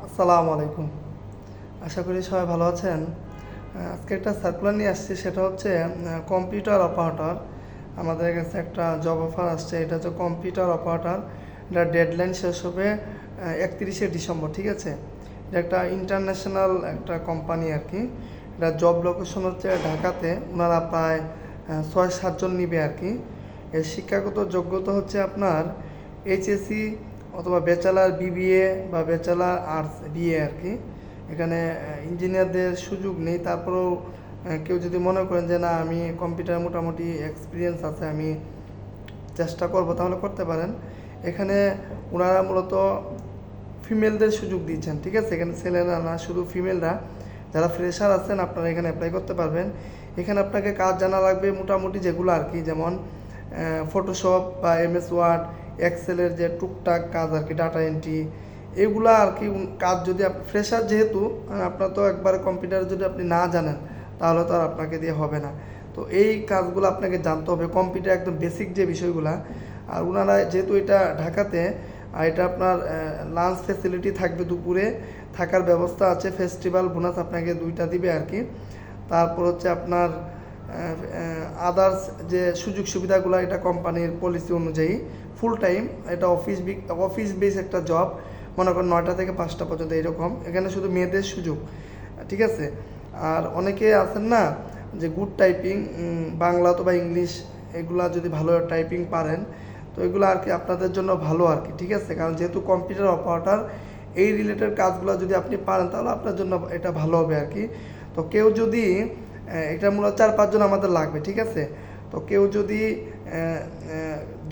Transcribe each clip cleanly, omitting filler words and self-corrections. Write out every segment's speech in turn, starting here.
আসসালামু আলাইকুম। আশা করি সবাই ভালো আছেন। আজকে একটা সার্কুলার নিয়ে আসছি, সেটা হচ্ছে কম্পিউটার অপারেটর। আমাদের কাছে একটা জব অফার আসছে, এটা হচ্ছে কম্পিউটার অপারেটর। এটা ডেডলাইন শেষ হবে 31শে ডিসেম্বর, ঠিক আছে? এটা একটা ইন্টারন্যাশনাল একটা কোম্পানি আর কি। এটা জব লোকেশন হচ্ছে ঢাকাতে। ওনারা প্রায় 6-7 জন নিবে আর কি। এর শিক্ষাগত যোগ্যতা হচ্ছে আপনার এইচএসসি অথবা ব্যাচেলার বিবিএ বা ব্যাচেলার আর্টস বিএ আর কি। এখানে ইঞ্জিনিয়ারদের সুযোগ নেই। তারপরেও কেউ যদি মনে করেন যে না, আমি কম্পিউটার মোটামুটি এক্সপিরিয়েন্স আছে, আমি চেষ্টা করব, তাহলে করতে পারেন। এখানে ওনারা মূলত ফিমেলদের সুযোগ দিচ্ছেন, ঠিক আছে? এখানে ছেলেরা না, শুধু ফিমেলরা। যারা ফ্রেশার আছেন আপনারা এখানে অ্যাপ্লাই করতে পারবেন। এখানে আপনাকে কাজ জানা লাগবে মোটামুটি যেগুলো আর কি, যেমন ফটোশপ বা এমএস ওয়ার্ড, এক্সেলের যে টুকটাক কাজ আর কি, ডাটা এন্ট্রি, এগুলা আর কি কাজ। যদি আপনি ফ্রেশার যেহেতু, আপনার তো একবারে কম্পিউটার যদি আপনি না জানেন তাহলে তো আর আপনাকে দিয়ে হবে না। তো এই কাজগুলো আপনাকে জানতে হবে, কম্পিউটার একদম বেসিক যে বিষয়গুলা। আর ওনারা যেহেতু এটা ঢাকাতে, আর এটা আপনার লাঞ্চ ফ্যাসিলিটি থাকবে, দুপুরে থাকার ব্যবস্থা আছে, ফেস্টিভ্যাল বোনাস আপনাকে 2টা দিবে আর কি। তারপর হচ্ছে আপনার আদার্স যে সুযোগ সুবিধাগুলো, এটা কোম্পানির পলিসি অনুযায়ী ফুল টাইম। এটা অফিস বেস একটা জব, মনে করেন 9টা থেকে 5টা পর্যন্ত এরকম। এখানে শুধু মেয়েদের সুযোগ, ঠিক আছে? আর অনেকে আছেন না যে গুড টাইপিং, বাংলা অথবা ইংলিশ, এগুলা যদি ভালো টাইপিং পারেন তো এগুলো আর কি আপনাদের জন্য ভালো আর কি, ঠিক আছে? কারণ যেহেতু কম্পিউটার অপারেটর, এই রিলেটেড কাজগুলো যদি আপনি পারেন তাহলে আপনার জন্য এটা ভালো হবে আর কি। তো কেউ যদি এটা মূলত 4-5 জন আমাদের লাগবে, ঠিক আছে? তো কেউ যদি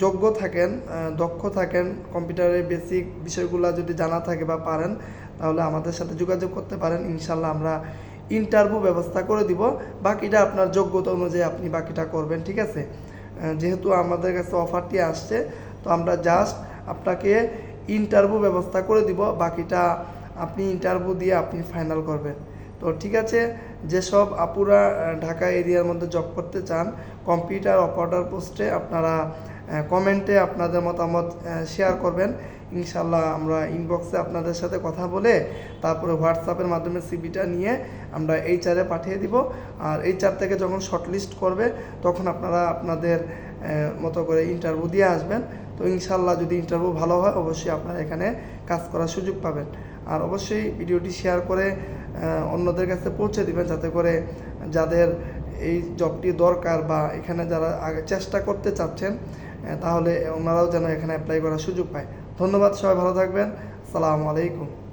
যোগ্য থাকেন, দক্ষ থাকেন, কম্পিউটারের বেসিক বিষয়গুলো যদি জানা থাকে বা পারেন, তাহলে আমাদের সাথে যোগাযোগ করতে পারেন। ইনশাল্লাহ আমরা ইন্টারভিউ ব্যবস্থা করে দিব। বাকিটা আপনার যোগ্যতা অনুযায়ী আপনি বাকিটা করবেন, ঠিক আছে? যেহেতু আমাদের কাছে অফারটি আসছে, তো আমরা জাস্ট আপনাকে ইন্টারভিউ ব্যবস্থা করে দিব, বাকিটা আপনি ইন্টারভিউ দিয়ে আপনি ফাইনাল করবেন। তো ঠিক আছে, যেসব আপুরা ঢাকা এরিয়ার মধ্যে জব করতে চান কম্পিউটার অপারেটর পোস্টে, আপনারা কমেন্টে আপনাদের মতামত শেয়ার করবেন। ইনশাল্লাহ আমরা ইনবক্সে আপনাদের সাথে কথা বলে তারপরে হোয়াটসঅ্যাপের মাধ্যমে সিভিটা নিয়ে আমরা এইচআরে পাঠিয়ে দিব। আর এইচআর থেকে যখন শর্টলিস্ট করবে তখন আপনারা আপনাদের মতো করে ইন্টারভিউ দিয়ে আসবেন। তো ইনশাল্লাহ যদি ইন্টারভিউ ভালো হয় অবশ্যই আপনারা এখানে কাজ করার সুযোগ পাবেন। আর অবশ্যই ভিডিওটি শেয়ার করে অন্যদের কাছে পৌঁছে দিবেন, যাতে করে যাদের এই জবটি দরকার বা এখানে যারা আগে চেষ্টা করতে চাচ্ছেন, তাহলে ওনারাও যেন এখানে অ্যাপ্লাই করার সুযোগ পায়। ধন্যবাদ, সবাই ভালো থাকবেন। আসসালামু আলাইকুম।